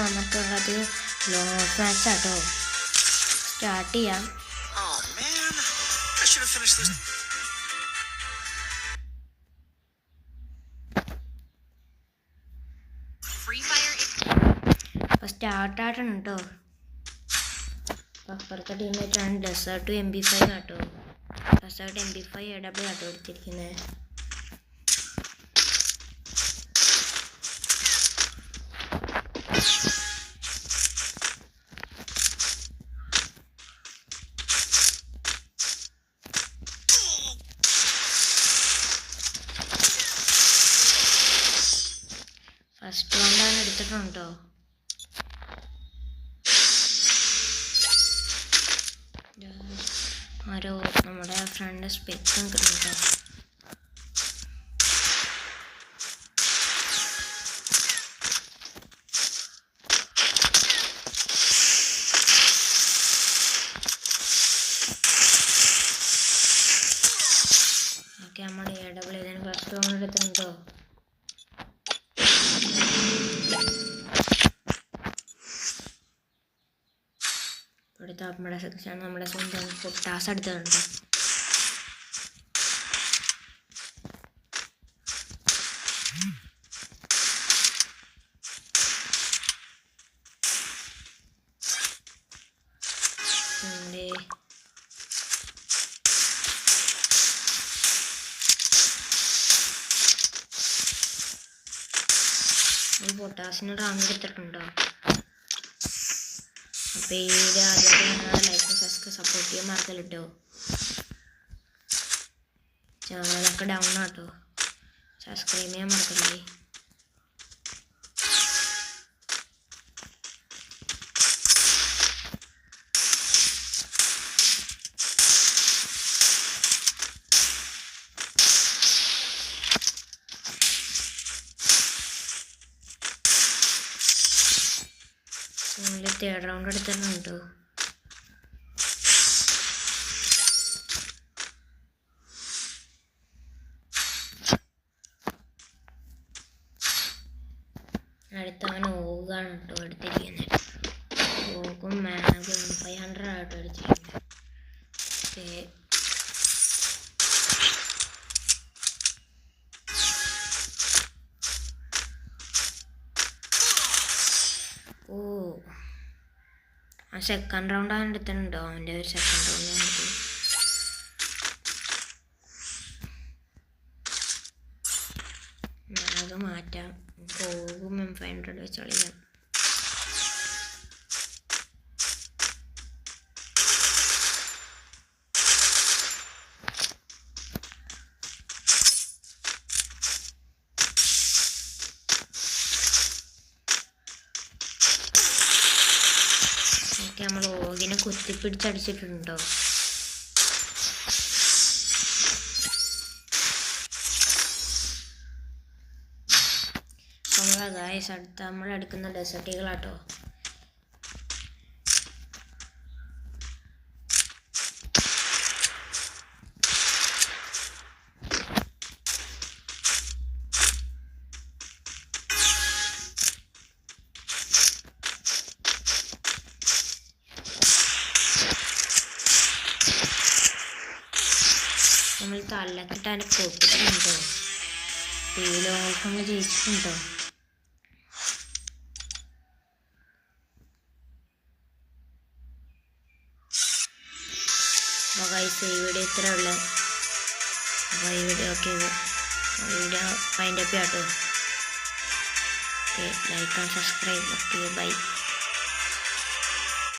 വന്നിട്ടുള്ളത് long match ആട്ടോ. Start ചെയ്യാം. അപ്പോൾ സ്റ്റാർട്ടായിട്ടുണ്ട് കേട്ടോ. അപ്പോൾ അപ്പുറത്തെ ടീമായിട്ടാണ് ഡെസേർട്ട് MP5 ആട്ടോ. ഡെസേർട്ട് MP5 AW ആട്ടോ എടുത്തിരിക്കുന്നത്. ഫസ്റ്റ് റൗണ്ടാണ് എടുത്തിട്ടുണ്ടോ. ആരോ നമ്മുടെ ഫ്രണ്ട് സ്പെക്സും കിട്ടുന്നുണ്ടോ. ഓക്കെ, നമ്മൾ AW ഇതിന് ഫസ്റ്റ് റൗണ്ട് എടുത്തിട്ടുണ്ടോ. അടുത്ത നമ്മുടെ സെക്ഷൻ നമ്മുടെ സ്വന്തം പൊട്ടാസ് എടുത്തിട്ടുണ്ട്. പൊട്ടാസിന് റാങ്ക് എടുത്തിട്ടുണ്ടോ. അപ്പോൾ ഈ വീഡിയോ ആദ്യമായിട്ട് ലൈക്കും സപ്പോർട്ട് ചെയ്യാൻ മറക്കല്ലിട്ടോ. ചാനലൊക്കെ ഡൗൺ ആട്ടോ, സബ്സ്ക്രൈബ് ചെയ്യാൻ മറക്കല്ലേ. തേർഡ് റൗണ്ട് എടുത്തിട്ടുണ്ടോ. അടുത്ത അവൻ ഓഗാണ് കേട്ടോ എടുത്തിരിക്കുന്നത്. ഓഗും മാഗും 500 ആട്ടോ എടുത്തിരിക്കുന്നത്. ഓ, ആ സെക്കൻഡ് റൗണ്ട് അവൻ എടുത്തിട്ടുണ്ടോ. അവൻ്റെ ഒരു സെക്കൻഡ് റൗണ്ട് എടുത്തു. അത് മാറ്റാം. പോകും M500 വെച്ച് കളിക്കാം. നമ്മൾ ഓഗിനെ കുത്തിപ്പിടിച്ചടിച്ചിട്ടുണ്ടോ. ഗായ്സ് അടുത്ത നമ്മൾ എടുക്കുന്ന ഡെസേർട്ടുകളാട്ടോ. നമ്മൾ തലക്കിട്ടാൻ പൊട്ടിട്ടുണ്ടോ. ലോകങ്ങൾ ജയിച്ചിട്ടുണ്ടോ. ഗൈസ് ഈ വീഡിയോ ഇത്ര ഉള്ളത്. അപ്പോൾ ഈ video video find up auto. Okay, like and subscribe. Okay, by.